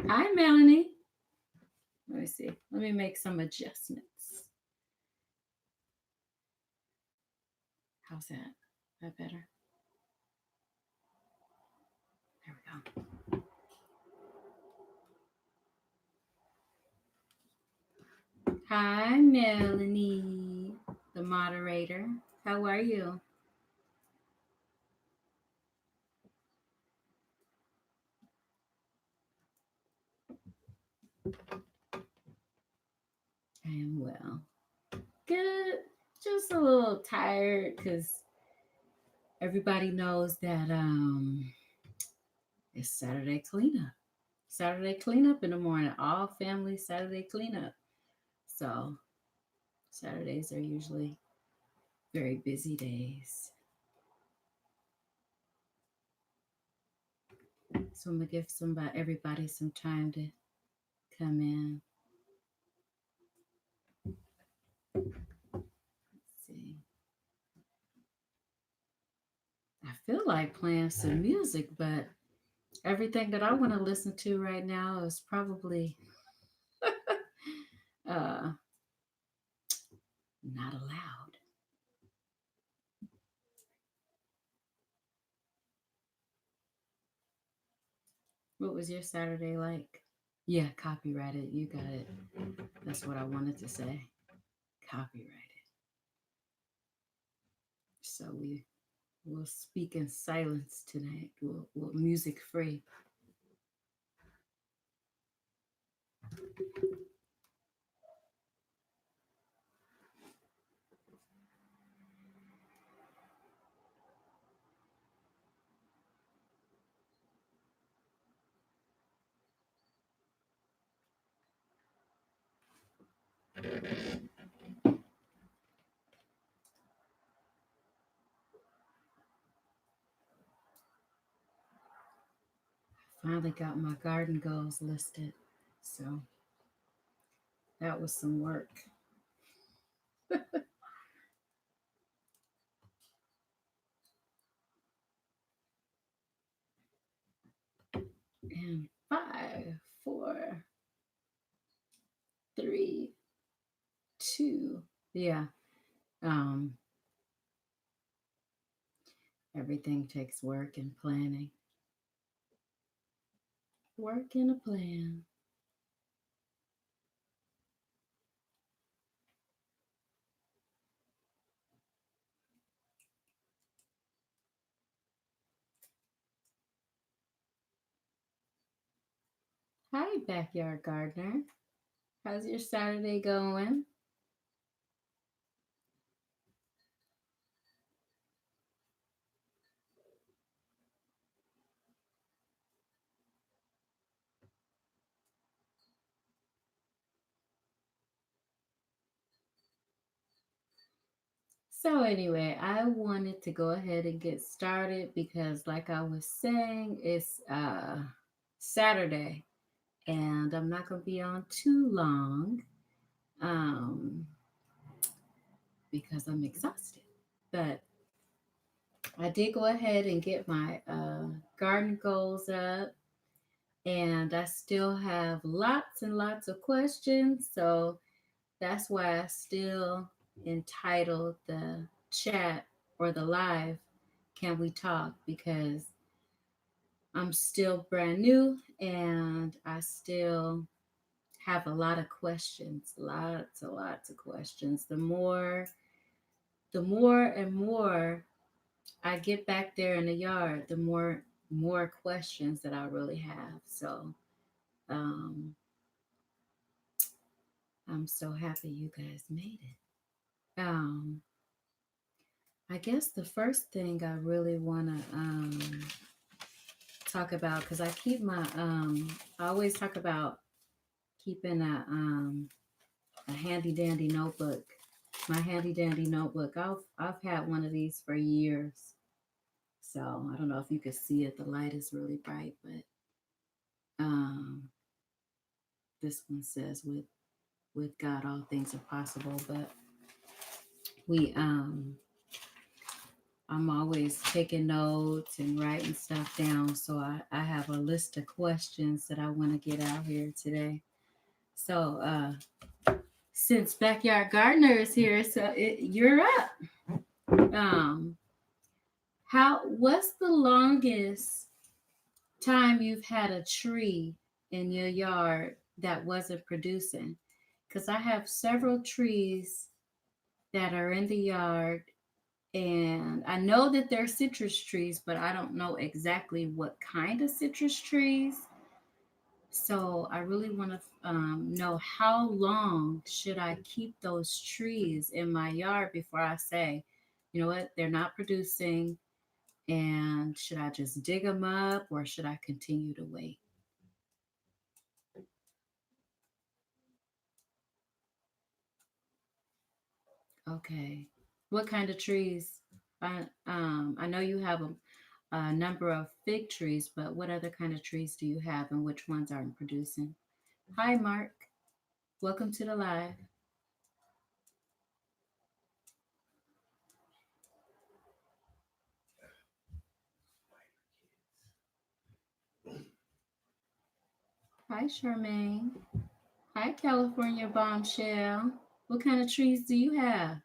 Hi, Melanie. Let me see. Let me make some adjustments. How's that? That better? There we go. Hi, Melanie, the moderator. How are you? I am well. Good. Just a little tired because everybody knows that it's Saturday cleanup. Saturday cleanup in the morning. All family Saturday cleanup. So Saturdays are usually very busy days. So I'm gonna give everybody some time to come in. Let's see. I feel like playing some music, but everything that I want to listen to right now is probably uh, not allowed. What was your Saturday like? Yeah, copyrighted. You got it. That's what I wanted to say. Copyrighted. So we'll speak in silence tonight. We'll music free. Finally got my garden goals listed. So that was some work. And five, four, three, two. Yeah. Um, Everything takes work and planning. Work and a plan. Hi, backyard gardener. How's your Saturday going? So anyway, I wanted to go ahead and get started because like I was saying, it's Saturday and I'm not going to be on too long um because I'm exhausted. But I did go ahead and get my garden goals up, and I still have lots and lots of questions. So that's why I still entitled the chat or the live, Can We Talk? Because I'm still brand new and I still have a lot of questions, lots and lots of questions. The more and more I get back there in the yard, the more questions that I really have. So um, I'm so happy you guys made it. I guess the first thing I really want to talk about, because I always talk about keeping a handy dandy notebook. My handy dandy notebook. I've had one of these for years. So I don't know if you can see it. The light is really bright, but um, this one says with God all things are possible. But we I'm always taking notes and writing stuff down. So I have a list of questions that I want to get out here today. So since Backyard Gardener is here, you're up. Um, what's the longest time you've had a tree in your yard that wasn't producing? Because I have several trees that are in the yard, and I know that they're citrus trees, but I don't know exactly what kind of citrus trees. So I really want to know, how long should I keep those trees in my yard before I say, you know what, they're not producing, and should I just dig them up or should I continue to wait? Okay. What kind of trees? I know you have a number of fig trees, but what other kind of trees do you have and which ones aren't producing? Hi, Mark. Welcome to the live. Hi, Charmaine. Hi, California Bombshell. What kind of trees do you have?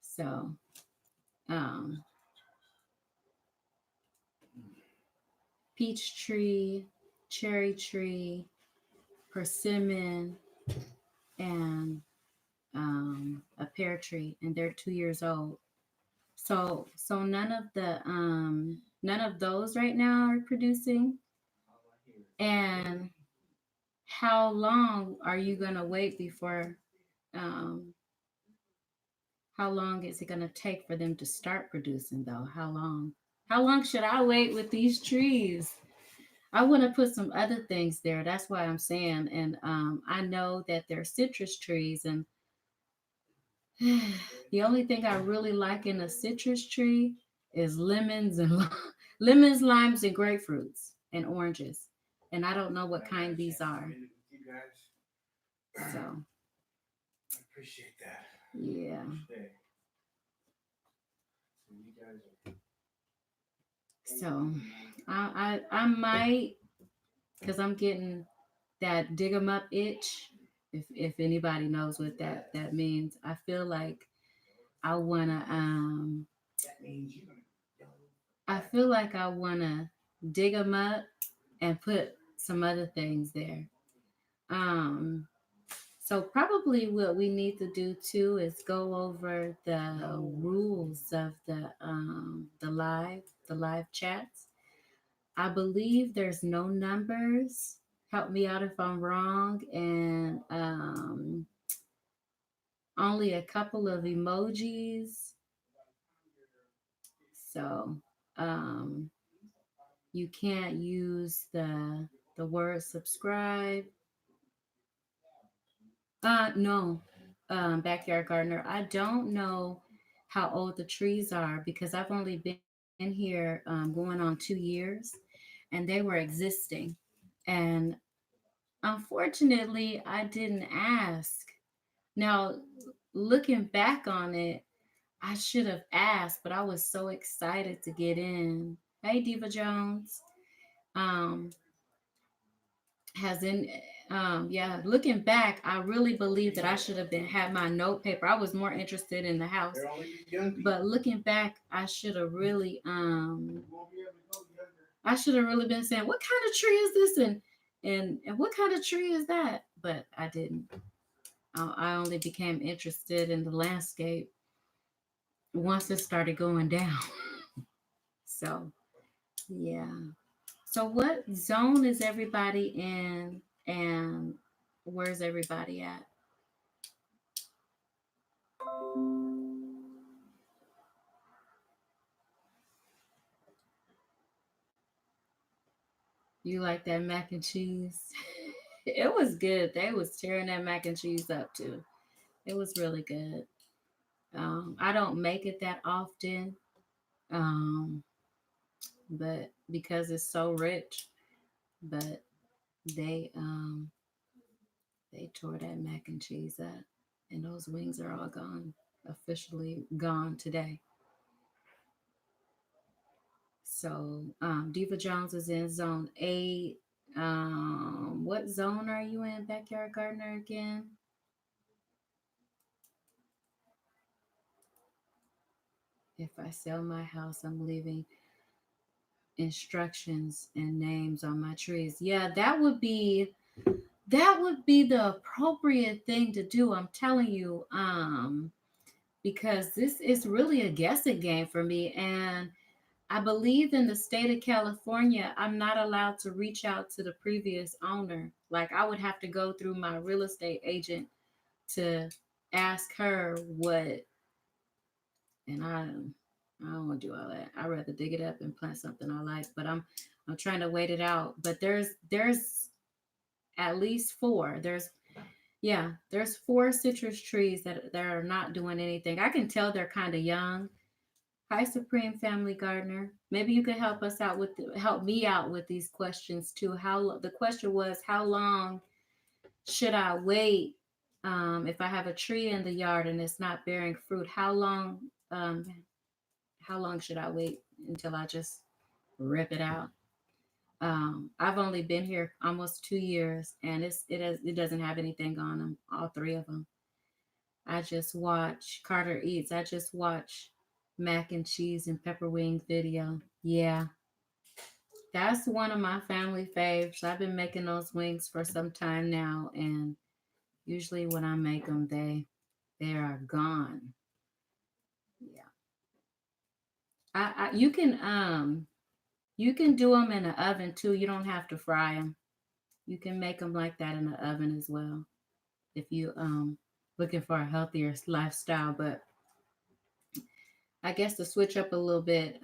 So, um, peach tree, cherry tree, persimmon, and a pear tree, and they're 2 years old. So none of those right now are producing. And how long are you gonna wait before? Um, how long is it gonna take for them to start producing though? How long? How long should I wait with these trees? I want to put some other things there. That's why I'm saying. And I know that they're citrus trees, and the only thing I really like in a citrus tree is lemons and lemons, limes, and grapefruits and oranges. And I don't know what kind these are. So I appreciate that. yeah. So I might, because I'm getting that dig 'em up itch. If anybody knows what that means, I feel like I wanna I feel like I wanna dig them up and put some other things there. Um, so probably what we need to do too is go over the rules of the live chats. I believe there's no numbers. Help me out if I'm wrong. And only a couple of emojis. So um, you can't use the word subscribe. No, Backyard Gardener. I don't know how old the trees are because I've only been here going on 2 years, and they were existing. And unfortunately, I didn't ask. Now, looking back on it, I should have asked, but I was so excited to get in. Hey, Diva Jones. Um, has in yeah, looking back, I really believe that I should have been had my note paper. I was more interested in the house, but looking back, I should have really been saying, what kind of tree is this, and what kind of tree is that? But I didn't. I only became interested in the landscape once it started going down. So yeah. So what zone is everybody in, and where's everybody at? You like that mac and cheese? It was good. They was tearing that mac and cheese up too. It was really good. I don't make it that often, um, but because it's so rich. But they they tore that mac and cheese up, and those wings are all gone, officially gone today. So Diva Jones is in zone 8. What zone are you in, Backyard Gardener, again? If I sell my house, I'm leaving instructions and names on my trees. Yeah, that would be the appropriate thing to do. I'm telling you, because this is really a guessing game for me. And I believe in the state of California, I'm not allowed to reach out to the previous owner. Like, I would have to go through my real estate agent to ask her what, and I don't want to do all that. I'd rather dig it up and plant something I like. But I'm trying to wait it out. But there's at least four. There's four citrus trees that are not doing anything. I can tell they're kind of young. Hi, Supreme Family Gardener. Maybe you could help me out with these questions too. The question was, how long should I wait if I have a tree in the yard and it's not bearing fruit? How long should I wait until I just rip it out? I've only been here almost 2 years, and it doesn't have anything on them. All three of them. I just watch Carter Eats. I just watch mac and cheese and pepper wing video. Yeah, that's one of my family faves. I've been making those wings for some time now, and usually when I make them, they are gone. Yeah, you can do them in the oven too. You don't have to fry them. You can make them like that in the oven as well if you looking for a healthier lifestyle. But I guess to switch up a little bit,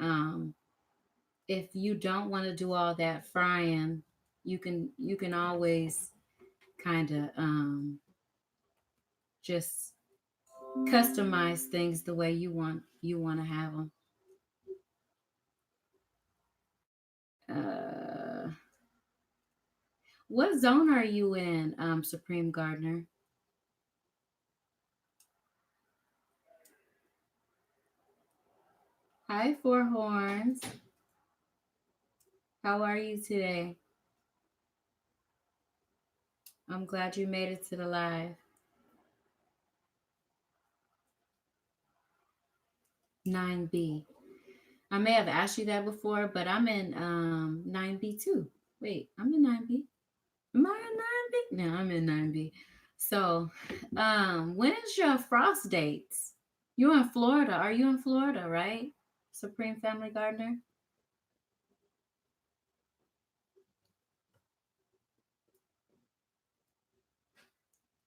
if you don't want to do all that frying, you can always kind of just customize things the way you want to have them. Uh, what zone are you in, Supreme Gardener? Hi, Four Horns. How are you today? I'm glad you made it to the live. 9B. I may have asked you that before, but I'm in 9B too. Wait, I'm in 9B. Am I in 9B? No, I'm in 9B. So, when is your frost dates? You're in Florida. Are you in Florida, right? Supreme Family Gardener?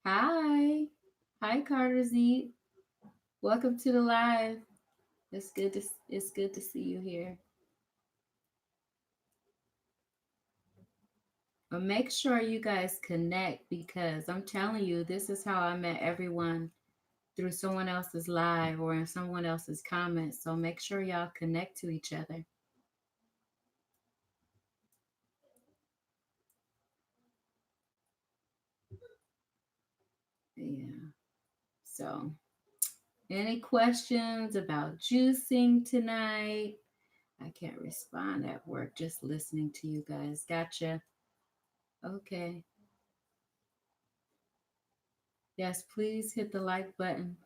Hi. Hi, Carter Z. Welcome to the live. It's good to see you here. But make sure you guys connect, because I'm telling you, this is how I met everyone, through someone else's live or in someone else's comments. So make sure y'all connect to each other. Yeah. So, any questions about juicing tonight? I can't respond at work, just listening to you guys. Gotcha. Okay. Yes, please hit the like button.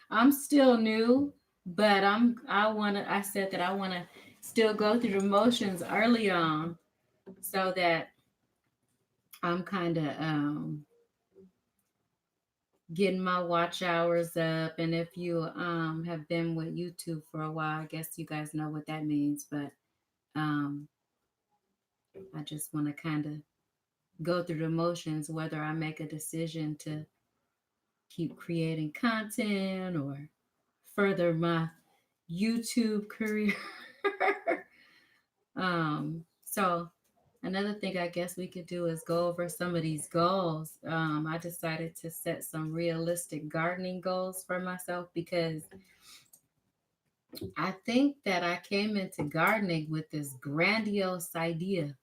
I'm still new, but I said that I want to still go through the motions early on, so that I'm kind of getting my watch hours up. And if you have been with YouTube for a while, I guess you guys know what that means. But um I just want to kind of go through the motions, whether I make a decision to keep creating content or further my YouTube career. So another thing I guess we could do is go over some of these goals. I decided to set some realistic gardening goals for myself, because I think that I came into gardening with this grandiose idea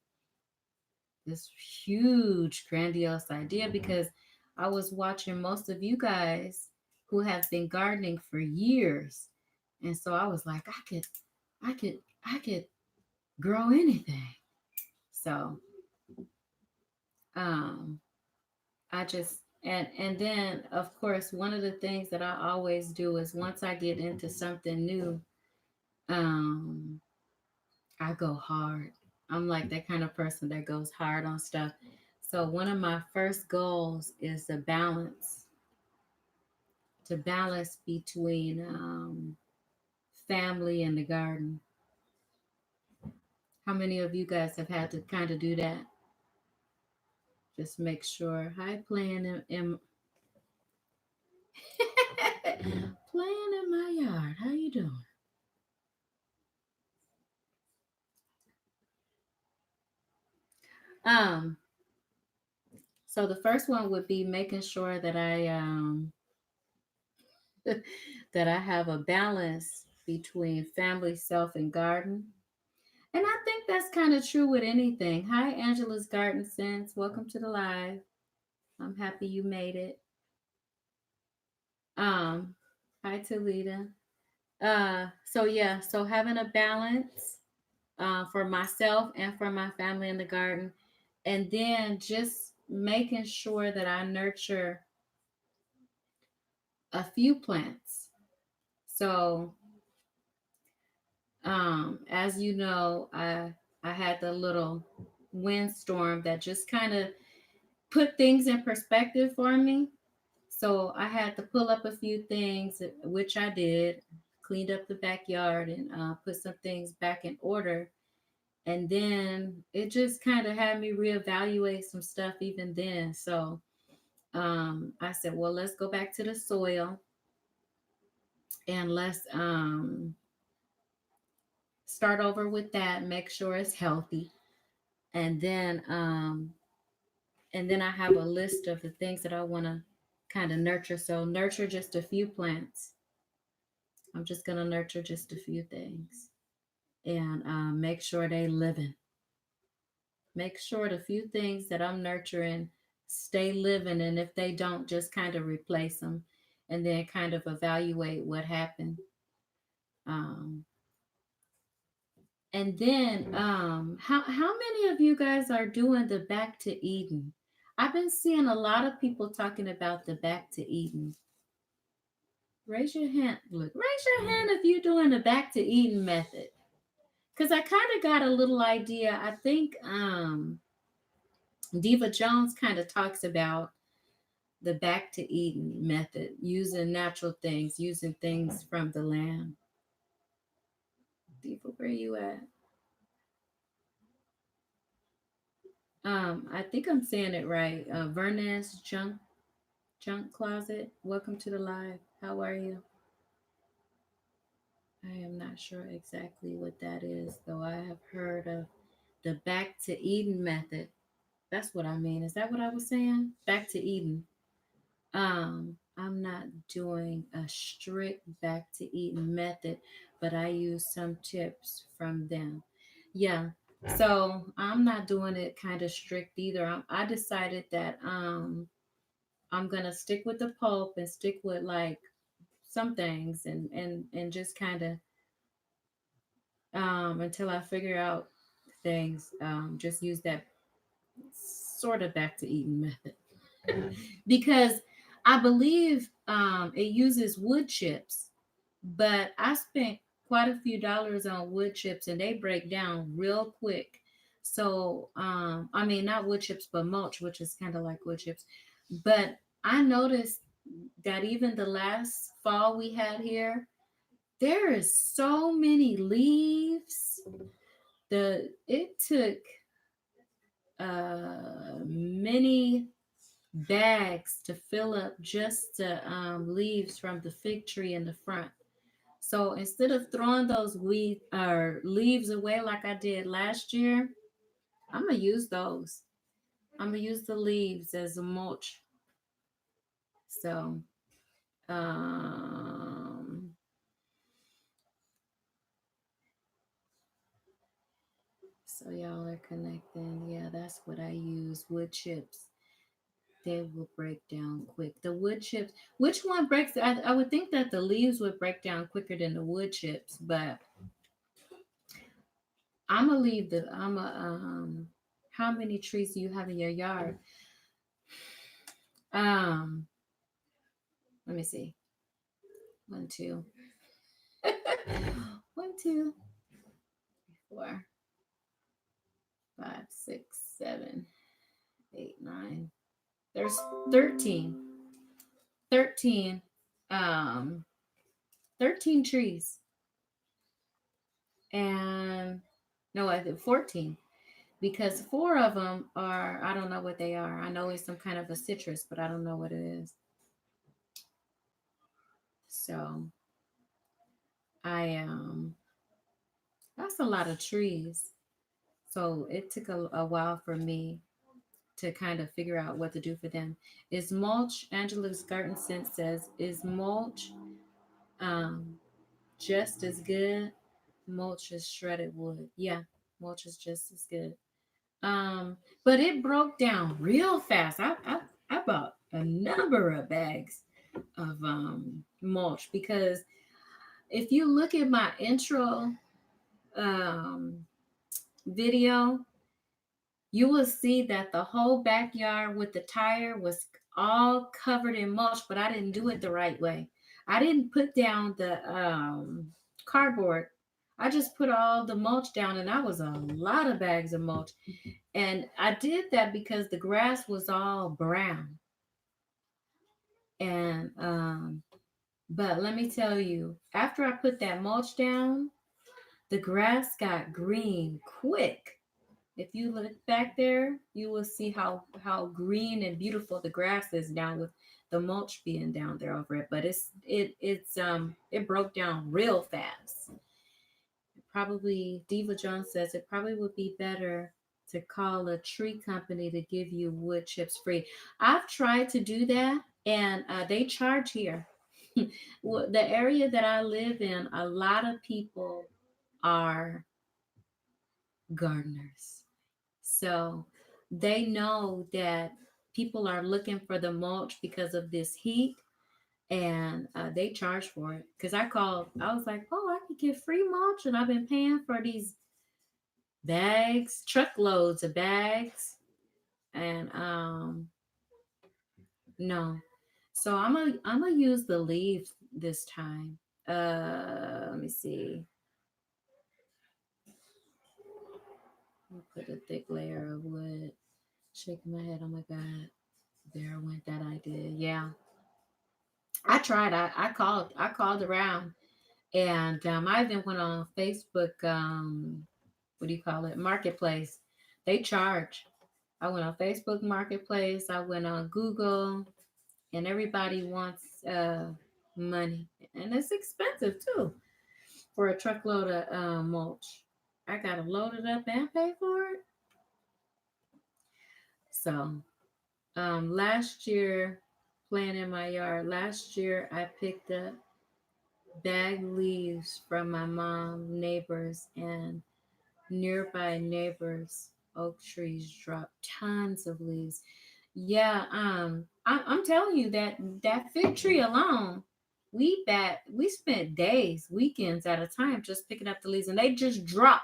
this huge, grandiose idea because I was watching most of you guys who have been gardening for years. And so I was like, I could grow anything. So um I just and then of course one of the things that I always do is once I get into something new, um I go hard. I'm like that kind of person that goes hard on stuff. So one of my first goals is to balance between family and the garden. How many of you guys have had to kind of do that? Just make sure. Hi, playing playing in my yard. How you doing? Um, so the first one would be making sure that I that I have a balance between family, self, and garden. And I think that's kind of true with anything. Hi, Angela's Garden Sense. Welcome to the live. I'm happy you made it. Um, Hi, Talita. So yeah, so having a balance for myself and for my family in the garden, and then just making sure that I nurture a few plants. So, as you know, I had the little windstorm that just kind of put things in perspective for me. So I had to pull up a few things, which I did, cleaned up the backyard and put some things back in order. And then it just kind of had me reevaluate some stuff even then. So I said, well, let's go back to the soil and let's start over with that, make sure it's healthy. And then I have a list of the things that I want to kind of nurture. So nurture just a few plants. I'm just gonna nurture just a few things and make sure they living. Make sure the few things that I'm nurturing stay living, and if they don't, just kind of replace them, and then kind of evaluate what happened. Um, and then how many of you guys are doing the Back to Eden? I've been seeing a lot of people talking about the Back to Eden. Raise your hand. Look, raise your hand if you're doing the Back to Eden method. Because I kind of got a little idea. I think Diva Jones kind of talks about the Back to Eden method, using natural things, using things from the land. Diva, where you at? I think I'm saying it right. Vernez Junk Closet. Welcome to the live. How are you? I am not sure exactly what that is, though I have heard of the Back to Eden method. That's what I mean. Is that what I was saying? Back to Eden. I'm not doing a strict Back to Eden method, but I use some tips from them. Yeah. So I'm not doing it kind of strict either. I decided that I'm gonna stick with the pulp and stick with like some things and just kind of until I figure out things. Just use that sort of Back to Eden method because I believe it uses wood chips, but I spent quite a few dollars on wood chips and they break down real quick. So, I mean, not wood chips, but mulch, which is kind of like wood chips. But I noticed that even the last fall we had here, there is so many leaves. It took many bags to fill up just the leaves from the fig tree in the front. So instead of throwing those weed or leaves away like I did last year, I'm gonna use those. I'm gonna use the leaves as a mulch. So um, So y'all are connecting. Yeah, that's what I use. Wood chips. They will break down quick. The wood chips, which one breaks? I would think that the leaves would break down quicker than the wood chips, but I'm gonna leave the. I'm a. How many trees do you have in your yard? Um, Let me see. One, two, one, two, four, five, six, seven, eight, nine. There's 13. 13. Um, 13 trees. And no, I think 14. Because four of them are, I don't know what they are. I know it's some kind of a citrus, but I don't know what it is. So I that's a lot of trees. So it took a while for me to kind of figure out what to do for them. Is mulch, Angela's Garden Sense says, is mulch um just as good? Mulch is shredded wood. Yeah, mulch is just as good. But it broke down real fast. I bought a number of bags of mulch because if you look at my intro um video, you will see that the whole backyard with the tire was all covered in mulch, but I didn't do it the right way. I didn't put down the cardboard. I just put all the mulch down, and that was a lot of bags of mulch. And I did that because the grass was all brown. And but let me tell you, after I put that mulch down, the grass got green quick. If you look back there, you will see how green and beautiful the grass is down with the mulch being down there over it. But it broke down real fast. Probably Diva Jones says it probably would be better to call a tree company to give you wood chips free. I've tried to do that, and they charge here. Well, the area that I live in, a lot of people are gardeners. So they know that people are looking for the mulch because of this heat, and they charge for it. Because I called, I was like, oh, I could get free mulch, and I've been paying for these bags, truckloads of bags, and no. So I'm gonna use the leaf this time. Let me see. I'll put a thick layer of wood. Shaking my head. Oh my god. There went that idea. Yeah. I tried. I called around, and I even went on Facebook. What do you call it? Marketplace. They charge. I went on Facebook Marketplace. I went on Google, and everybody wants money, and it's expensive too for a truckload of mulch. I gotta load it up and pay for it. So last year, playing in my yard. Last year, I picked up bag leaves from my mom, neighbors, and nearby neighbors. Oak trees drop tons of leaves. Yeah, I'm telling you that fig tree alone, we spent days, weekends at a time just picking up the leaves, and they just drop.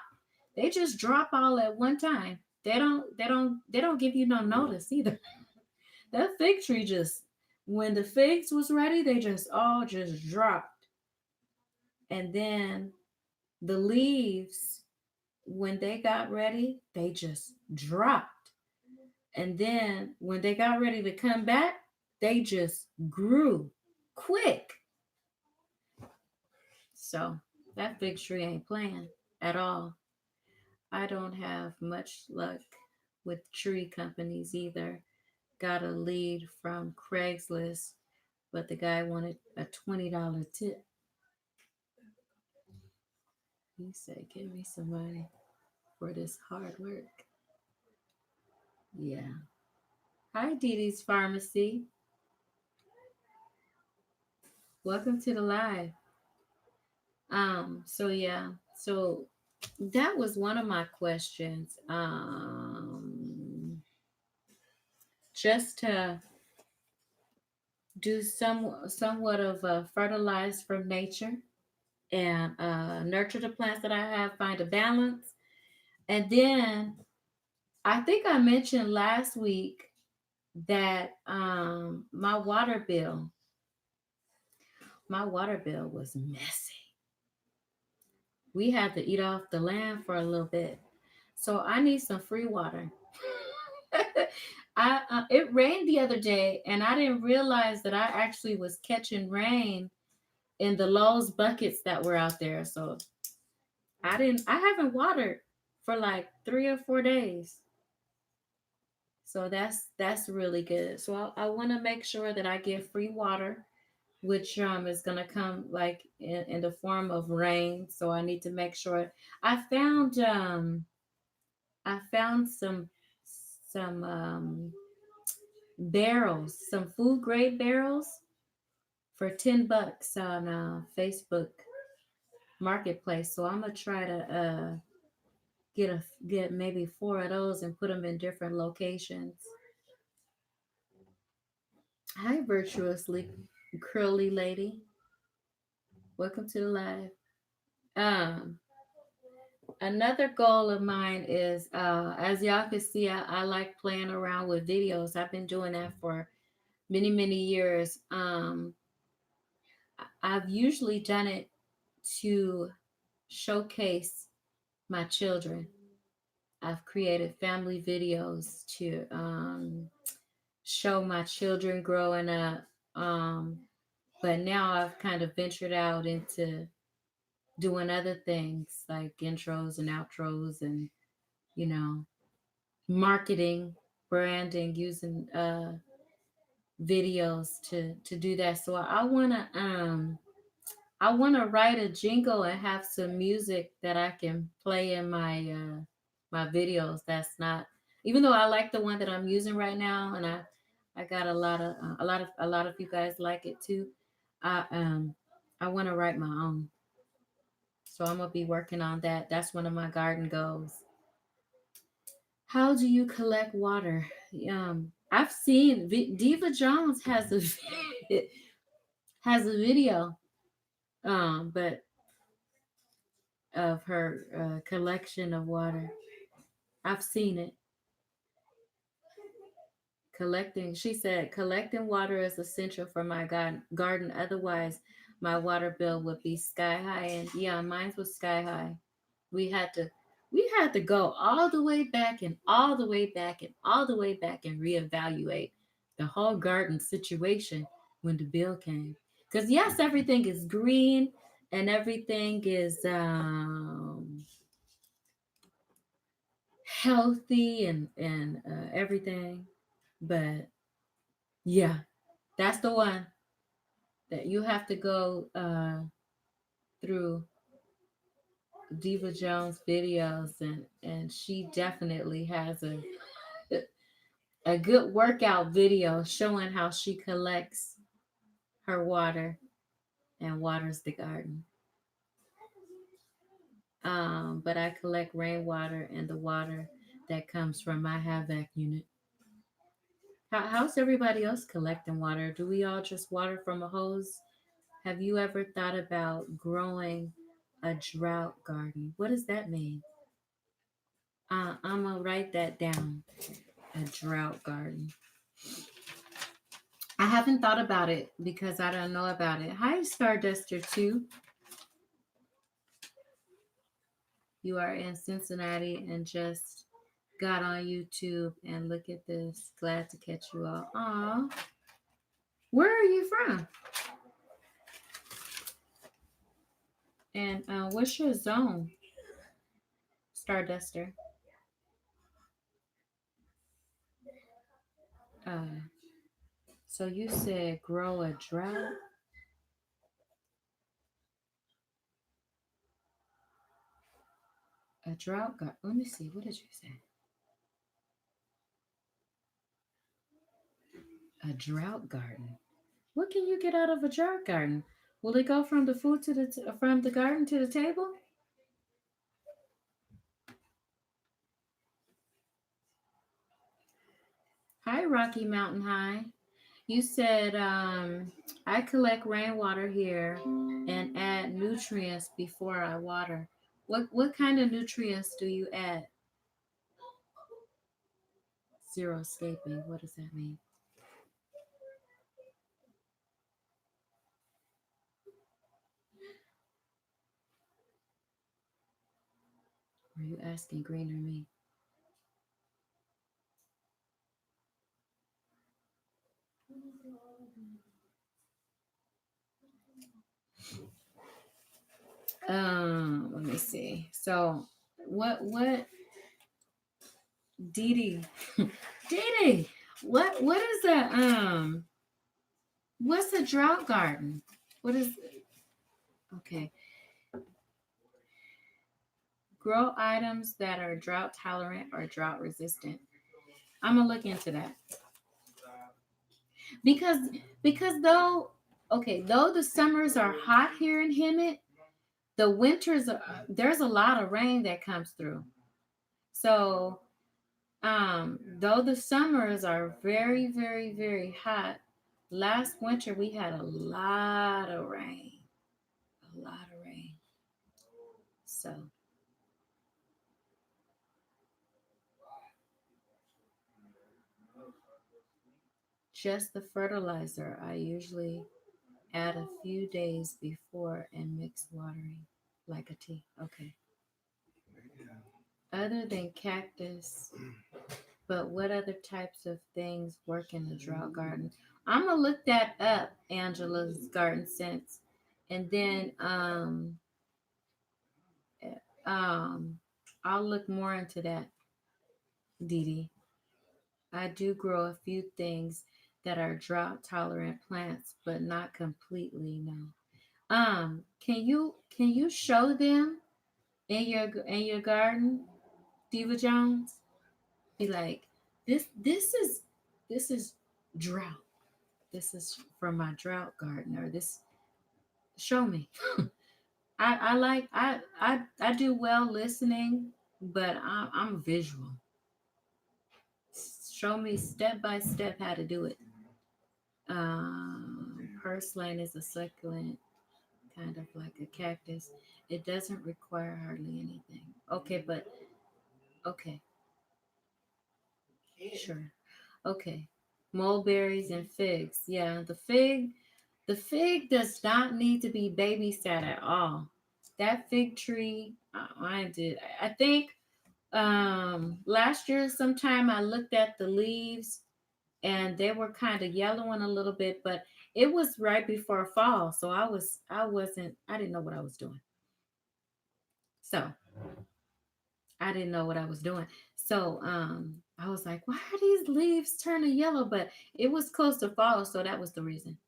They just drop all at one time. They don't give you no notice either. That fig tree just when the figs was ready, they just all just dropped. And then the leaves, when they got ready, they just dropped. And then when they got ready to come back, they just grew quick. So that fig tree ain't playing at all. I don't have much luck with tree companies either. Got a lead from Craigslist, but the guy wanted a $20 tip. He said, give me some money for this hard work. Yeah. Hi, Dee Dee's Pharmacy. Welcome to the live. So yeah. So that was one of my questions. Just to do somewhat of a fertilize from nature and nurture the plants that I have, find a balance. And then I think I mentioned last week that my water bill was messy. We had to eat off the land for a little bit. So I need some free water. I it rained the other day and I didn't realize that I actually was catching rain in the Lowe's buckets that were out there. So I haven't watered for like 3 or 4 days. So that's really good. So I want to make sure that I get free water, which is gonna come like in the form of rain. So I need to make sure I found I found some barrels, some food grade barrels for $10 on Facebook Marketplace. So I'm gonna try to get maybe four of those and put them in different locations. Hi, virtuously curly lady. Welcome to the live. Um, Another goal of mine is, as y'all can see, I like playing around with videos. I've been doing that for many years. I've usually done it to showcase my children. I've created family videos to show my children growing up. Um, but now I've kind of ventured out into doing other things like intros and outros and, you know, marketing, branding, using videos to do that. So I wanna write a jingle and have some music that I can play in my videos. That's not, even though I like the one that I'm using right now, and I got a lot of you guys like it too. I want to write my own, so I'm gonna be working on that. That's one of my garden goals. How do you collect water? I've seen Diva Jones has a has a video, but of her collection of water. I've seen it. Collecting, she said, collecting water is essential for my garden. Otherwise, my water bill would be sky high. And yeah, mine was sky high. We had to, we had to go all the way back and all the way back and all the way back and reevaluate the whole garden situation when the bill came. Because yes, everything is green and everything is healthy and everything, but yeah, that's the one that you have to go through Diva Jones videos, and she definitely has a good workout video showing how she collects her water and waters the garden. But I collect rainwater and the water that comes from my HVAC unit. How's everybody else collecting water? Do we all just water from a hose? Have you ever thought about growing a drought garden? What does that mean? I'm gonna write that down. A drought garden. I haven't thought about it because I don't know about it. Hi, Starduster 2. You are in Cincinnati and just got on YouTube and look at this. Glad to catch you all. Aw. Where are you from? And what's your zone, Starduster? Uh, so you said grow a drought? A drought garden. Let me see. What did you say? A drought garden. What can you get out of a drought garden? Will it go from the food to from the garden to the table? Hi, Rocky Mountain High. You said I collect rainwater here and add nutrients before I water. What kind of nutrients do you add? Zero escaping. What does that mean? Are you asking Green or me? Let me see. So what Dee Dee Dee Dee, what is a what's a drought garden? What is okay? Grow items that are drought tolerant or drought resistant. I'm gonna look into that because though okay though the summers are hot here in Hemet, the winters there's a lot of rain that comes through. So though the summers are very very hot, last winter we had a lot of rain, a lot of rain. So just the fertilizer I usually add a few days before and mix watering like a tea. Okay. Other than cactus, but what other types of things work in the drought garden? I'm gonna look that up, Angela's Garden Sense, and then eh, um I'll look more into that, Dee Dee. I do grow a few things that are drought tolerant plants, but not completely, no. Can you show them in your garden, Diva Jones? Be like, this this is drought. This is from my drought garden, or this show me. I like I do well listening, but I'm visual. Show me step by step how to do it. Purslane is a succulent, kind of like a cactus. It doesn't require hardly anything. Okay, but okay, sure. Okay. Mulberries and figs. Yeah, the fig does not need to be babysat at all. That fig tree, I did. I think last year sometime I looked at the leaves and they were kind of yellowing a little bit, but it was right before fall, so I didn't know what I was doing. So I didn't know what I was doing. So I was like, why are these leaves turning yellow? But it was close to fall, so that was the reason.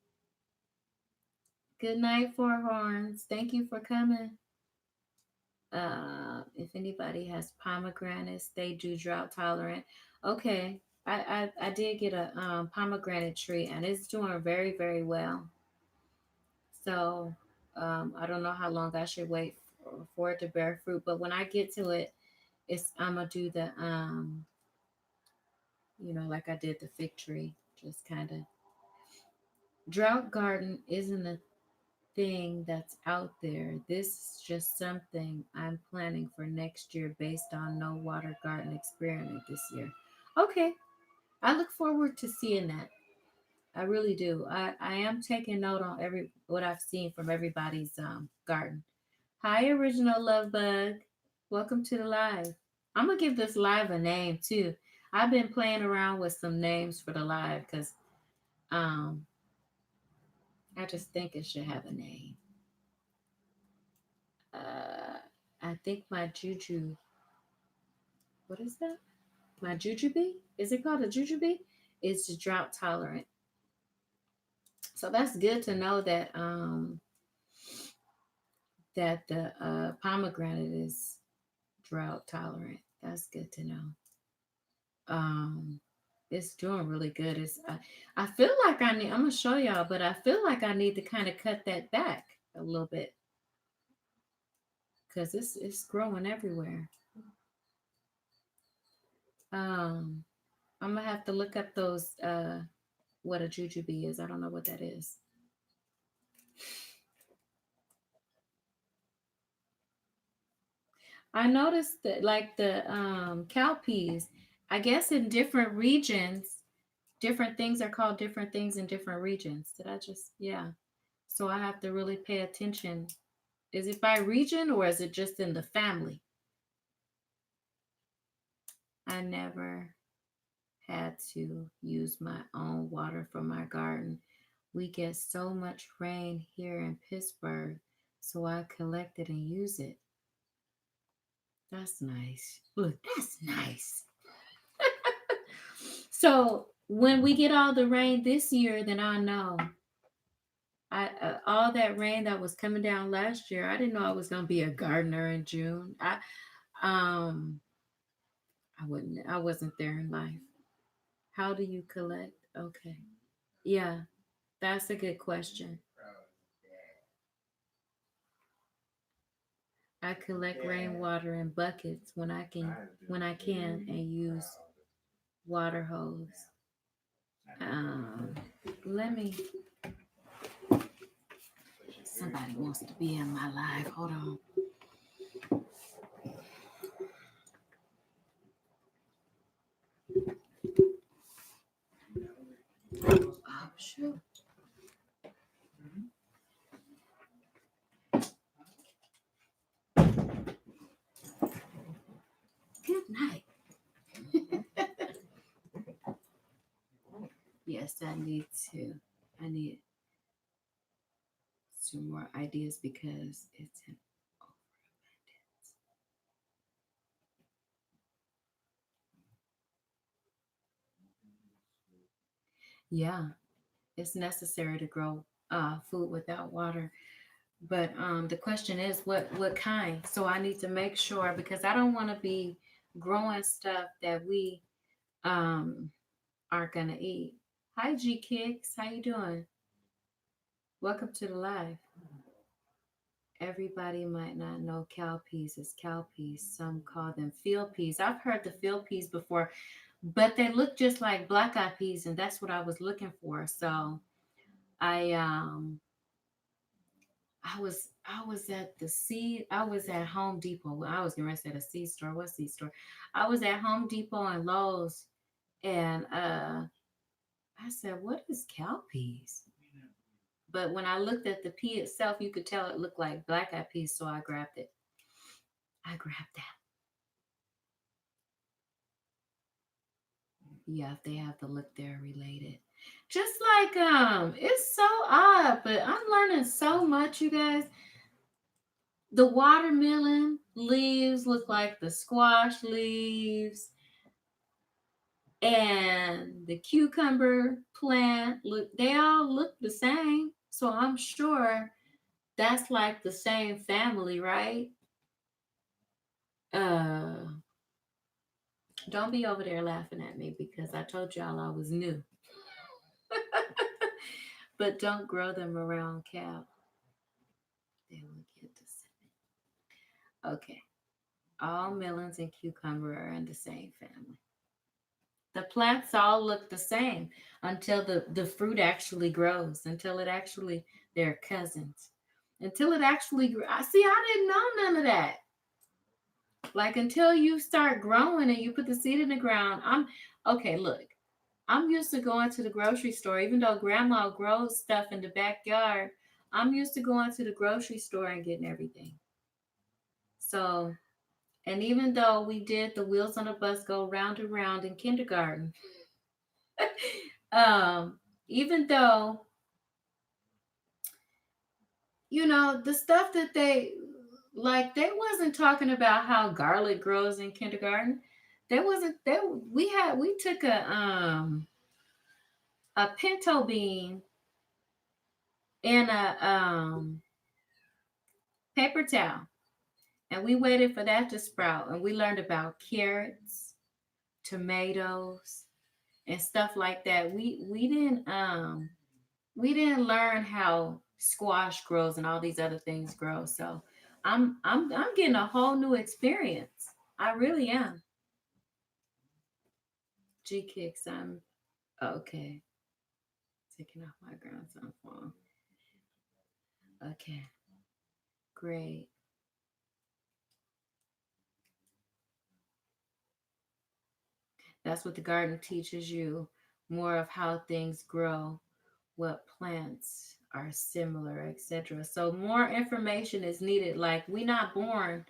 Good night, Four Horns. Thank you for coming. If anybody has pomegranates, they do drought tolerant. Okay. I did get a pomegranate tree and it's doing very well. So I don't know how long I should wait for it to bear fruit, but when I get to it, it's I'm gonna do the like I did the fig tree, just kind of drought garden isn't a thing that's out there. This is just something I'm planning for next year based on no water garden experiment this year. Okay, I look forward to seeing that. I really do. I am taking note on every what I've seen from everybody's garden. Hi, original love bug. Welcome to the live. I'm gonna give this live a name too. I've been playing around with some names for the live because um I just think it should have a name. Uh, I think my juju. What is that? My jujube? Is it called a jujube? Is drought tolerant. So that's good to know that the pomegranate is drought tolerant. That's good to know. Um, it's doing really good. I feel like I need. I'm gonna show y'all, but I feel like I need to kind of cut that back a little bit because it's growing everywhere. Um, I'm gonna have to look up those what a jujube is. I don't know what that is. I noticed that like the cowpeas, I guess in different regions, different things are called different things in different regions. Did I just yeah. So I have to really pay attention. Is it by region or is it just in the family? I never had to use my own water for my garden. We get so much rain here in Pittsburgh, so I collect it and use it. That's nice. Look, that's nice. So when we get all the rain this year, then I know. I all that rain that was coming down last year, I didn't know I was gonna be a gardener in June. Um I wasn't there in life. How do you collect? Okay. Yeah, that's a good question. I collect rainwater in buckets when I can and use water hose. Um, let me. Somebody wants to be in my live. Hold on. Oh shoot. Good night. Yes, I need to. I need some more ideas because it's an overabundance. Yeah, it's necessary to grow food without water. But the question is, what kind? So I need to make sure because I don't want to be growing stuff that we um, aren't gonna eat. Hi, G Kicks, how you doing? Welcome to the live. Everybody might not know cowpeas is cowpeas. Some call them field peas. I've heard the field peas before, but they look just like black eyed peas, and that's what I was looking for. So I I was at the C I was at Home Depot. Well, I was gonna say the C store. What C store? I was at Home Depot and Lowe's and I said, what is cowpeas? But when I looked at the pea itself, you could tell it looked like black eyed peas, so I grabbed it. I grabbed that. Yeah, if they have the look, they're related. Just like it's so odd, but I'm learning so much, you guys. The watermelon leaves look like the squash leaves, and the cucumber plant look they all look the same. So I'm sure that's like the same family, right? Uh don't be over there laughing at me because I told y'all I was new. But don't grow them around cow. They will get the same. Okay. All melons and cucumber are in the same family. The plants all look the same until the fruit actually grows, until it actually, they're cousins. Until it actually, I see, I didn't know none of that. Like until you start growing and you put the seed in the ground, okay, look, I'm used to going to the grocery store, even though grandma grows stuff in the backyard. I'm used to going to the grocery store and getting everything. So, and even though we did the wheels on the bus go round and round in kindergarten, um, even though, the stuff that they wasn't talking about how garlic grows in kindergarten. There wasn't there we took a pinto bean in a paper towel and we waited for that to sprout and we learned about carrots, tomatoes, and stuff like that. We didn't learn how squash grows and all these other things grow. So I'm getting a whole new experience. I really am. G Kicks, I'm okay. Taking off my grandson phone. Okay, great. That's what the garden teaches you, more of how things grow, what plants are similar, etc. So more information is needed. Like we not born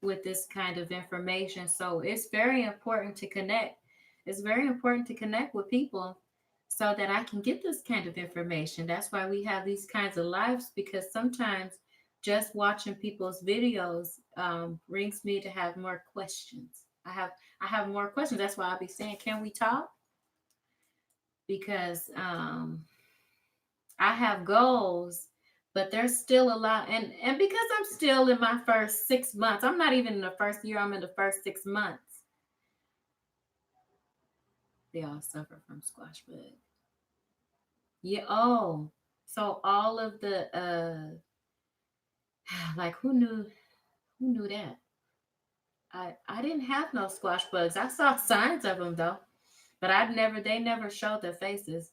with this kind of information. So it's very important to connect. It's very important to connect with people so that I can get this kind of information. That's why we have these kinds of lives because sometimes just watching people's videos brings me to have more questions. I have more questions. That's why I'll be saying, can we talk? Because I have goals, but there's still a lot. And because I'm still in my first 6 months, I'm not even in the first year. I'm in the first 6 months. They all suffer from squash bug. Yeah. Oh, so all of the like who knew that? I didn't have no squash bugs. I saw signs of them though, but they never showed their faces.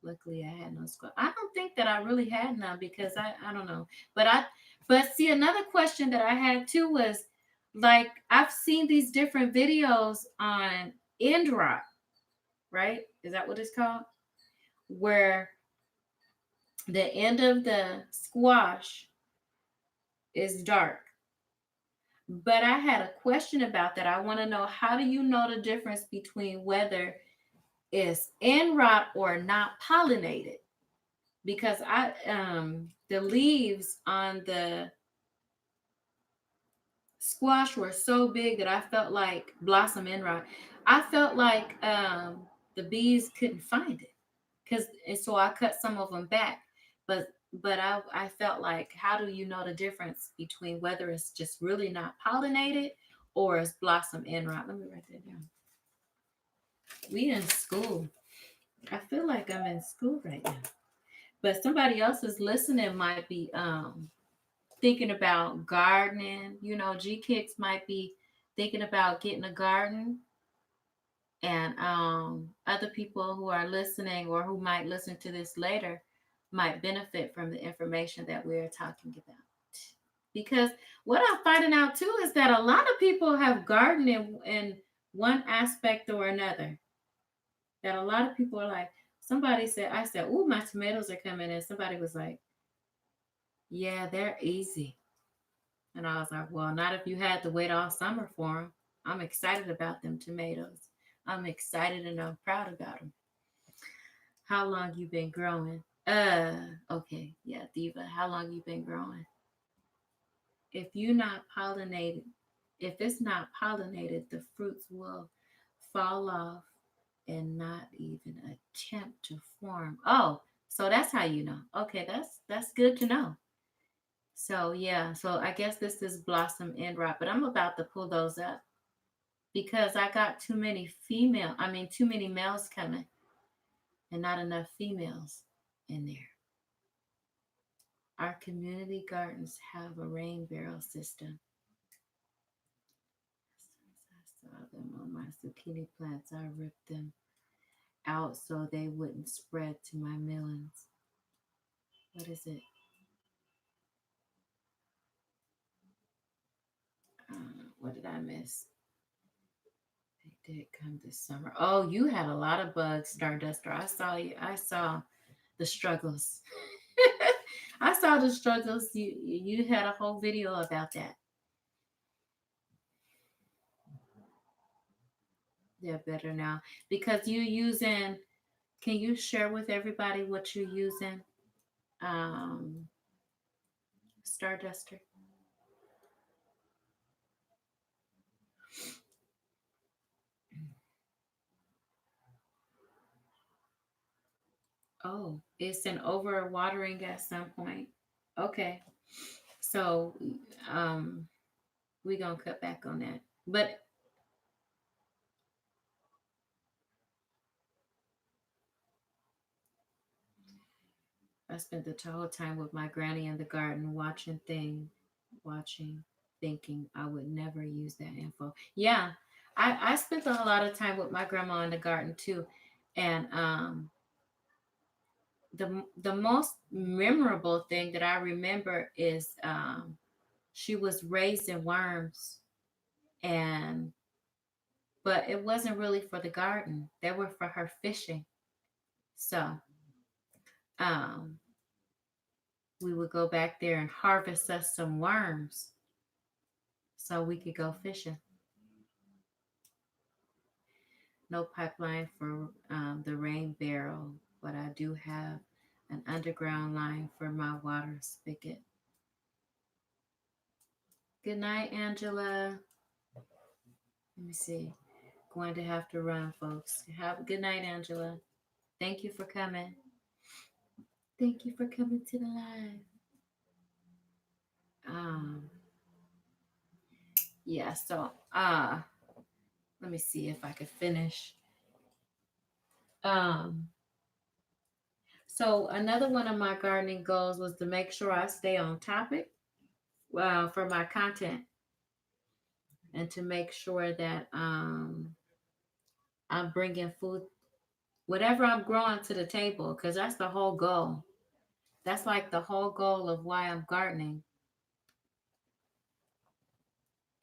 Luckily, I had no squash. I don't think that I really had none because I don't know. But see, another question that I had too was like I've seen these different videos on end rot, right? Is that what it's called? Where the end of the squash is dark. But I had a question about that. I want to know, how do you know the difference between whether it's end rot or not pollinated? Because I the leaves on the squash were so big that I felt like blossom end rot. I felt like the bees couldn't find it because, and so I cut some of them back. But I felt like, how do you know the difference between whether it's just really not pollinated or it's blossom end rot? Let me write that down. We in school. I feel like I'm in school right now. But somebody else is listening might be thinking about gardening. G Kicks might be thinking about getting a garden, and other people who are listening or who might listen to this later might benefit from the information that we're talking about. Because what I'm finding out too is that a lot of people have gardening in one aspect or another. That a lot of people are like, somebody said, I said, "Ooh, my tomatoes are coming," and somebody was like, "Yeah, they're easy." And I was like, "Well, not if you had to wait all summer for them." I'm excited about them tomatoes. I'm excited and I'm proud about them. How long you been growing? Okay, yeah, Diva. How long you been growing? If you're not pollinated, if it's not pollinated, the fruits will fall off and not even attempt to form. Oh, so that's how you know. Okay, that's good to know. So yeah, so I guess this is blossom end rot, but I'm about to pull those up because I got too many males coming and not enough females in there. Our community gardens have a rain barrel system. As soon as I saw them on my zucchini plants, I ripped them out so they wouldn't spread to my melons. What is it? What did I miss? They did come this summer. Oh, you had a lot of bugs, Starduster. I saw you. I saw the struggles. I saw the struggles. You had a whole video about that. They're better now because you using. Can you share with everybody what you're using, um, Starduster? Oh, it's an over watering at some point. Okay, so um, we gonna cut back on that. But I spent the whole time with my granny in the garden watching, thinking I would never use that info. Yeah, I spent a lot of time with my grandma in the garden too, and the most memorable thing that I remember is she was raising worms, and but it wasn't really for the garden. They were for her fishing. So um, we would go back there and harvest us some worms so we could go fishing. No pipeline for the rain barrel, but I do have an underground line for my water spigot. Good night, Angela. Let me see. Going to have to run, folks. Have a good night, Angela. Thank you for coming. Thank you for coming to the live. Um, yeah, so let me see if I could finish. Um, so another one of my gardening goals was to make sure I stay on topic for my content and to make sure that I'm bringing food, whatever I'm growing to the table, because that's the whole goal. That's like the whole goal of why I'm gardening.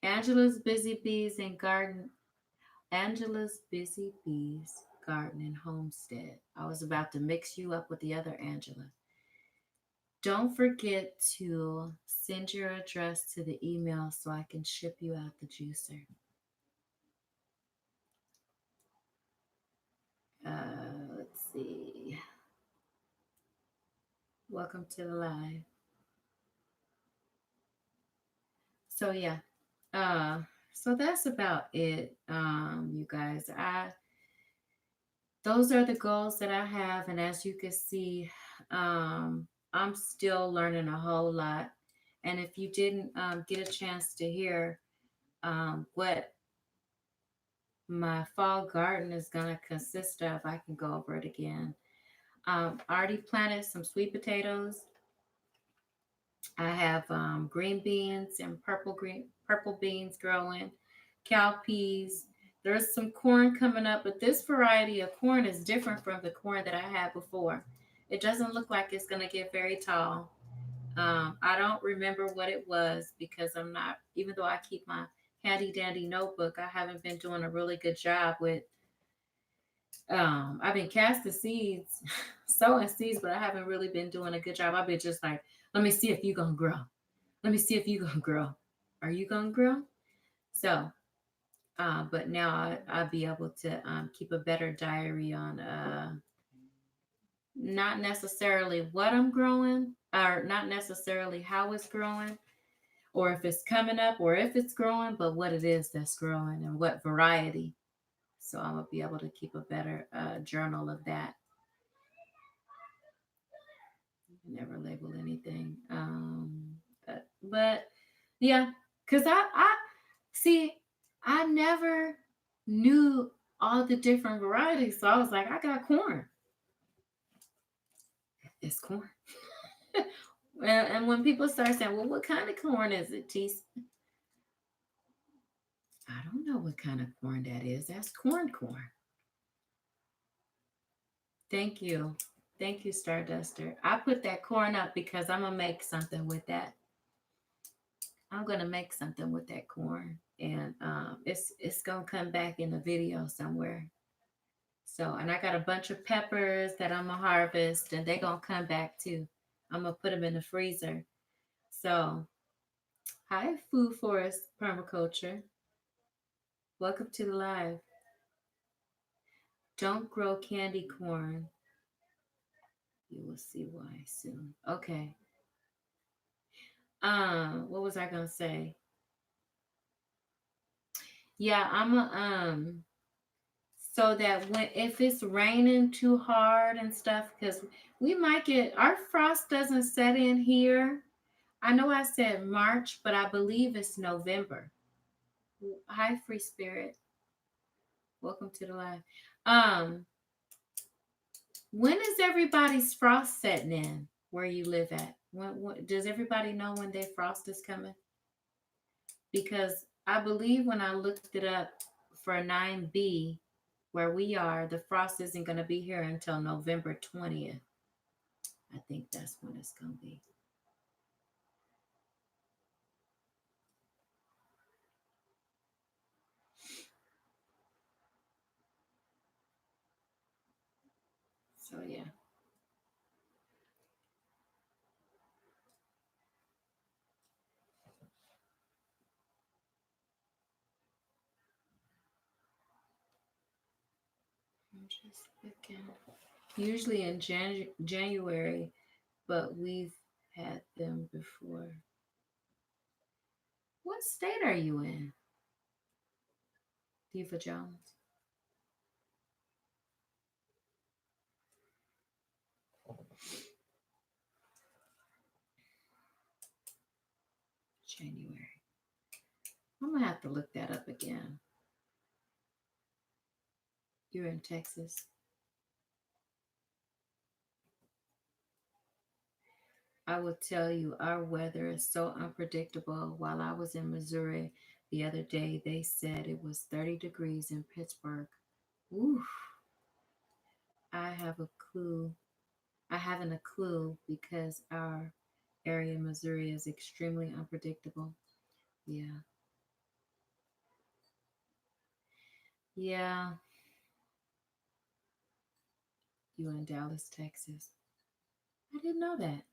Angela's Busy Bees and Garden. Angela's Busy Bees Garden and Homestead. I was about to mix you up with the other Angela. Don't forget to send your address to the email so I can ship you out the juicer. Let's see. Welcome to the live. So yeah, uh, so that's about it, you guys. Those are the goals that I have, and as you can see, I'm still learning a whole lot. And if you didn't get a chance to hear what my fall garden is going to consist of, I can go over it again. I already planted some sweet potatoes. I have green beans and purple beans growing, cowpeas. There's some corn coming up, but this variety of corn is different from the corn that I had before. It doesn't look like it's going to get very tall. I don't remember what it was because I'm not, even though I keep my handy dandy notebook, I haven't been doing a really good job with. I've been casting seeds, sowing seeds, but I haven't really been doing a good job. I've been just like, let me see if you're gonna grow. Let me see if you're gonna grow. Are you gonna grow? So, but now I'll be able to keep a better diary on not necessarily what I'm growing, or not necessarily how it's growing, or if it's coming up, or if it's growing, but what it is that's growing and what variety. So I'm gonna be able to keep a better journal of that. Never label anything. But yeah, because I see, I never knew all the different varieties. So I was like, I got corn. It's corn. And when people start saying, well, what kind of corn is it, Tease? I don't know what kind of corn that is. That's corn. Thank you. Thank you, Starduster. I put that corn up because I'm going to make something with that. I'm going to make something with that corn. And it's going to come back in the video somewhere. So, and I got a bunch of peppers that I'm going to harvest, and they're going to come back too. I'm going to put them in the freezer. So, hi, Food Forest Permaculture. Welcome to the live. Don't grow candy corn. You will see why soon. Okay. What was I gonna say? Yeah, I'm a so that when if it's raining too hard and stuff, because we might get our frost doesn't set in here. I know I said March, but I believe it's November. Hi, Free Spirit. Welcome to the live. Um, when is everybody's frost setting in where you live at? When does everybody know when their frost is coming? Because I believe when I looked it up, for 9B, where we are, the frost isn't going to be here until November 20th. I think that's when it's going to be. So, yeah. I'm just looking. Usually in January, but we've had them before. What state are you in, Diva Jones? January. I'm gonna have to look that up again. You're in Texas. I will tell you, our weather is so unpredictable. While I was in Missouri the other day, they said it was 30 degrees in Pittsburgh. Oof. I have a clue. I haven't a clue because our area in Missouri is extremely unpredictable. Yeah. Yeah. You in Dallas, Texas. I didn't know that.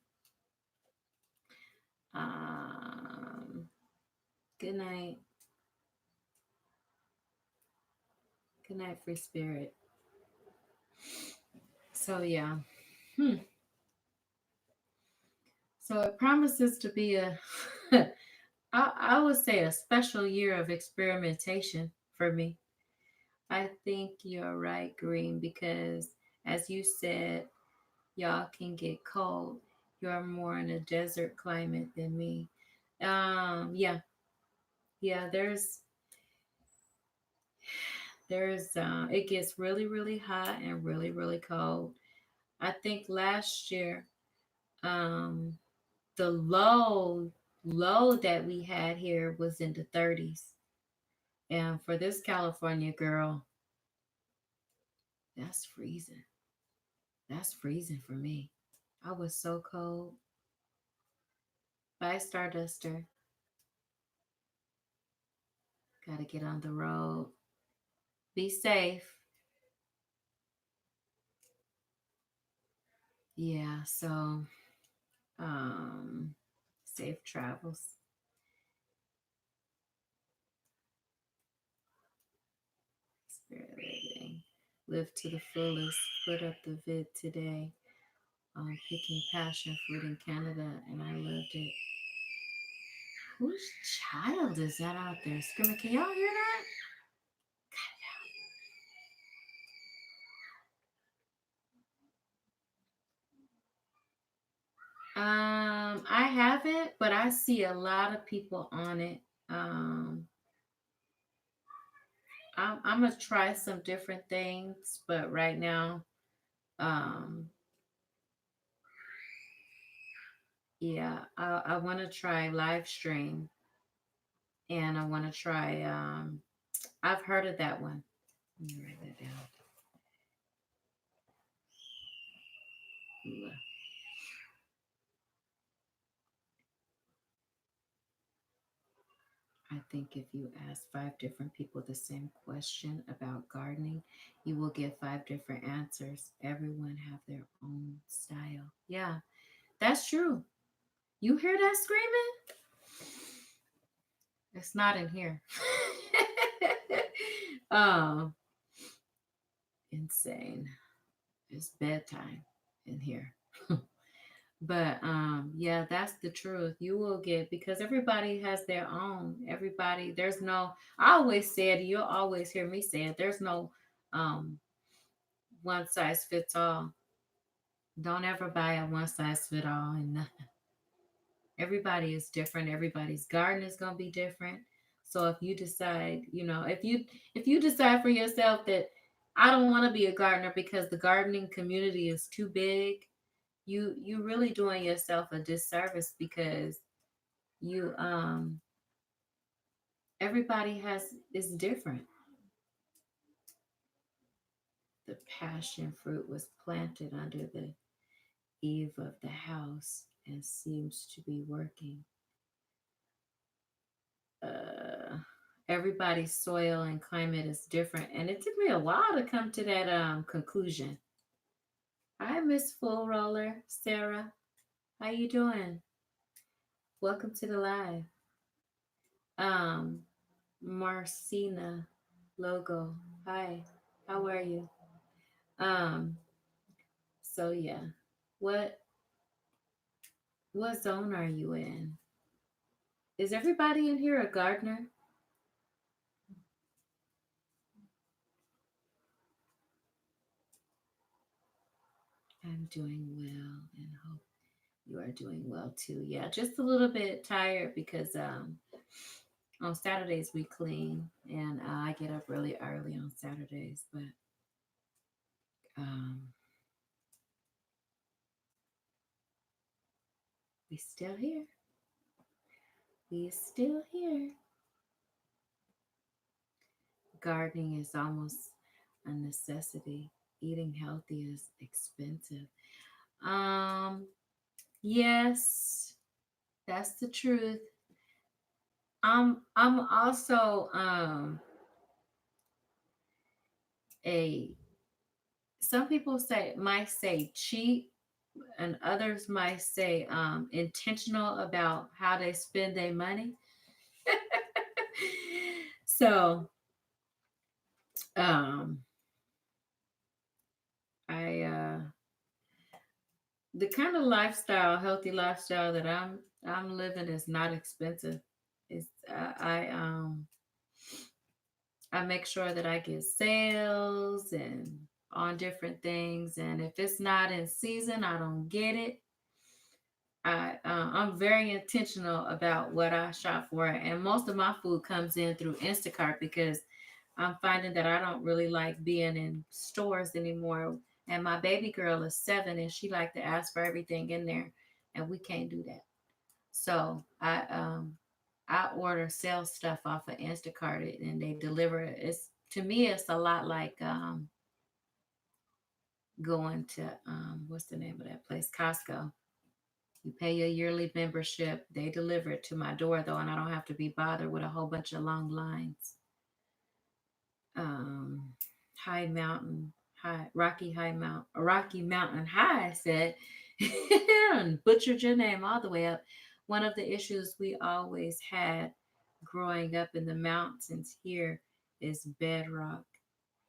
Um, Good night. Good night, free spirit. So yeah. Hmm. So it promises to be a I would say a special year of experimentation for me. I think you're right, Green, because as you said, y'all can get cold. You're more in a desert climate than me. Yeah, yeah. It gets really, really hot and really, really cold. I think last year, um, the low that we had here was in the 30s, and for this California girl, that's freezing. That's freezing for me. I was so cold. Bye, Starduster. Gotta get on the road. Be safe. Yeah, so um safe travels. Spirit living. Live to the fullest. Put up the vid today on picking passion fruit in Canada, and I loved it. Whose child is that out there screaming? Can y'all hear that? I haven't, but I see a lot of people on it. Um, I'm gonna try some different things, but right now, um, yeah, I want to try live stream, and I want to try. I've heard of that one. Let me write that down. Ooh, I think if you ask 5 different people the same question about gardening, you will get 5 different answers. Everyone have their own style. Yeah, that's true. You hear that screaming? It's not in here. Oh, insane. It's bedtime in here. But yeah, that's the truth. You will get because everybody has their own. Everybody, there's no I always said, you'll always hear me say it, there's no um one size fits all. Don't ever buy a one size fit all and nothing. Everybody is different. Everybody's garden is gonna be different. So if you decide, if you decide for yourself that I don't want to be a gardener because the gardening community is too big, you really doing yourself a disservice because you everybody has is different. the passion fruit was planted under the eave of the house and seems to be working. Uh, Everybody's soil and climate is different, and it took me a while to come to that conclusion. Hi, Miss Full Roller, Sarah. How you doing? Welcome to the live. Um, Marcina logo. Hi, how are you? Um, so yeah, what what zone are you in? Is everybody in here a gardener? I'm doing well and hope you are doing well too. Yeah, just a little bit tired because on Saturdays we clean and I get up really early on Saturdays, but um we still here. We still here. Gardening is almost a necessity. Eating healthy is expensive. Um, yes, that's the truth. I'm also a some people say might say cheap and others might say intentional about how they spend their money. So um I the kind of lifestyle, healthy lifestyle that I'm living is not expensive. It's I make sure that I get sales and on different things, and if it's not in season, I don't get it. I'm very intentional about what I shop for, and most of my food comes in through Instacart because I'm finding that I don't really like being in stores anymore. And my baby girl is 7, and she like to ask for everything in there, and we can't do that. So I order sales stuff off of Instacart and they deliver it. It's to me it's a lot like going to what's the name of that place? Costco. You pay your yearly membership. They deliver it to my door though, and I don't have to be bothered with a whole bunch of long lines. Um, High Mountain High, Rocky Mountain High said, and butchered your name all the way up. One of the issues we always had growing up in the mountains here is bedrock,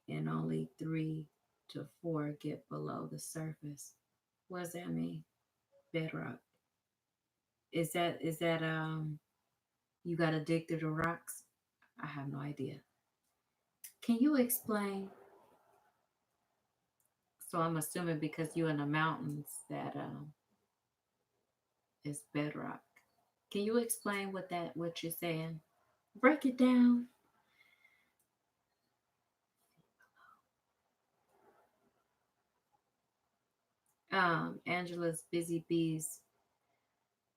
and only 3 to 4 get below the surface. What does that mean? Bedrock. Is that you got to dig through the rocks? I have no idea. Can you explain? So I'm assuming because you're in the mountains that is bedrock. Can you explain what you're saying? Break it down. Angela's Busy Bees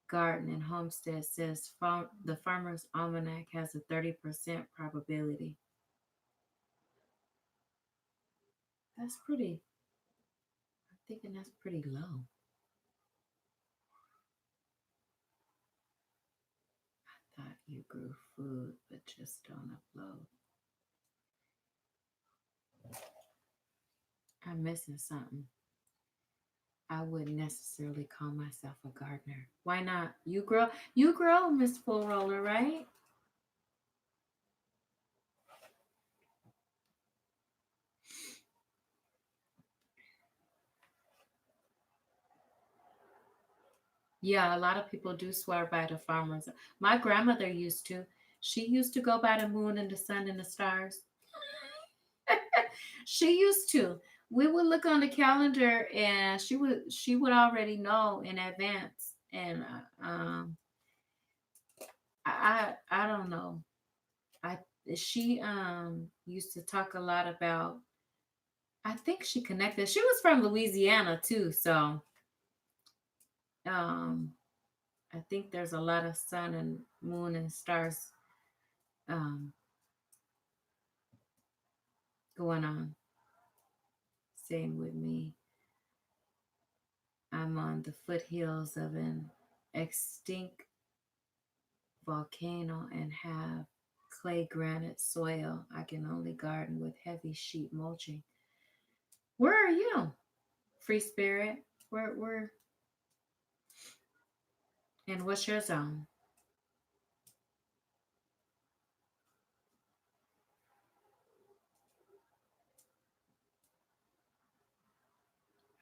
Garden and Homestead says the Farmer's Almanac has a 30% probability. That's pretty. I'm thinking that's pretty low. I thought you grew food, but just don't upload. I'm missing something. I wouldn't necessarily call myself a gardener. Why not? You grow, Miss Full Roller, right? Yeah, a lot of people do swear by the farmers. My grandmother used to. She used to go by the moon and the sun and the stars. She used to. We would look on the calendar and she would already know in advance. And I don't know. I she used to talk a lot about. I think she connected. She was from Louisiana too, so um I think there's a lot of sun and moon and stars um going on. staying with me. I'm on the foothills of an extinct volcano and have clay granite soil. I can only garden with heavy sheet mulching. Where are you? Free spirit. Where and what's your zone?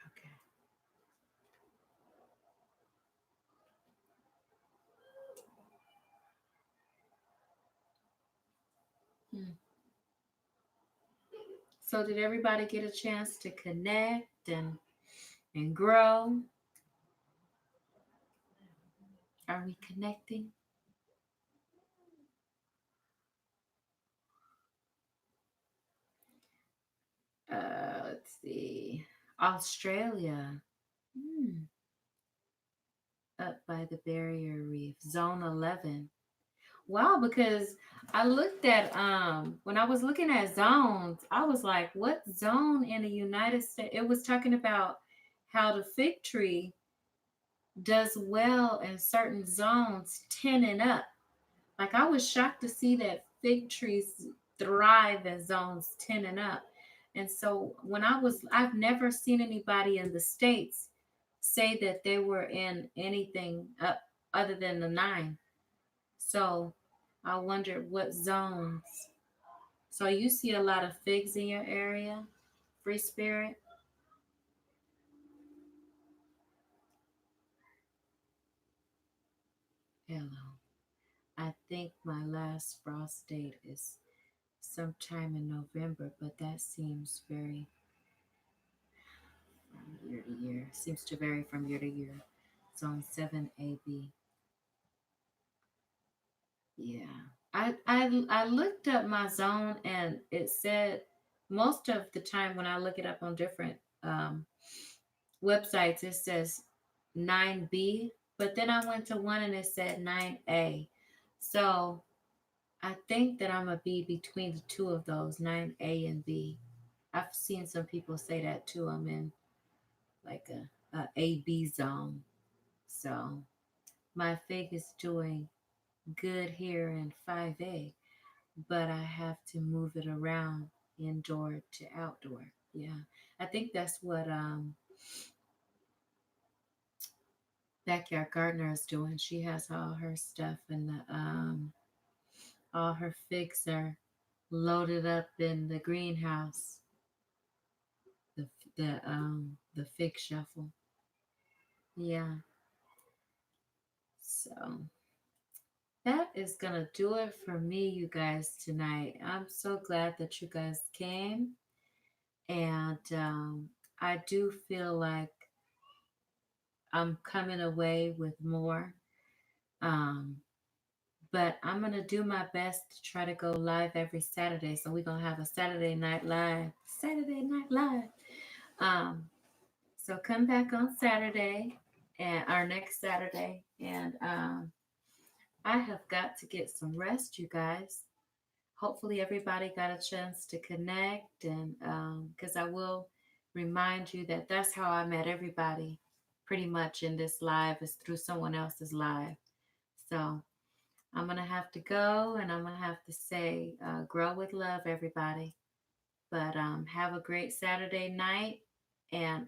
Okay. Hmm. So did everybody get a chance to connect and grow? Are we connecting? Let's see. Australia. Hmm. Up by the barrier reef, zone 11. Wow, because I looked at when I was looking at zones, I was like, what zone in the United States? It was talking about how the fig tree does well in certain zones 10 and up. Like I was shocked to see that fig trees thrive in zones 10 and up. And so I've never seen anybody in the States say that they were in anything up other than the 9. So I wondered what zones. So you see a lot of figs in your area, free spirit? Hello. I think my last frost date is sometime in November, but that seems very from year to year. Seems to vary from year to year. Zone 7 AB. Yeah. I looked up my zone and it said most of the time when I look it up on different websites, it says 9B, but then I went to one and it said 9A. So I think that I'm a B between the two of those, 9A and B. I've seen some people say that too. I'm in like a AB zone. So my fig is doing good here in 5A, but I have to move it around indoor to outdoor. Yeah. I think that's what Backyard Gardener is doing. She has all her stuff and all her figs are loaded up in the greenhouse. The the fig shuffle. Yeah. So that is gonna do it for me, you guys, tonight. I'm so glad that you guys came, and I do feel like I'm coming away with more. Um, but I'm gonna do my best to try to go live every Saturday. So we're gonna have a Saturday night live. Saturday night live. Um, so come back on Saturday and our next Saturday. And I have got to get some rest, you guys. Hopefully everybody got a chance to connect and because I will remind you that that's how I met everybody pretty much in this live is through someone else's live. So I'm going to have to go and I'm going to have to say, grow with love, everybody. But have a great Saturday night and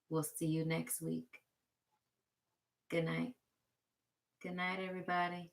we'll see you next week. Good night. Good night, everybody.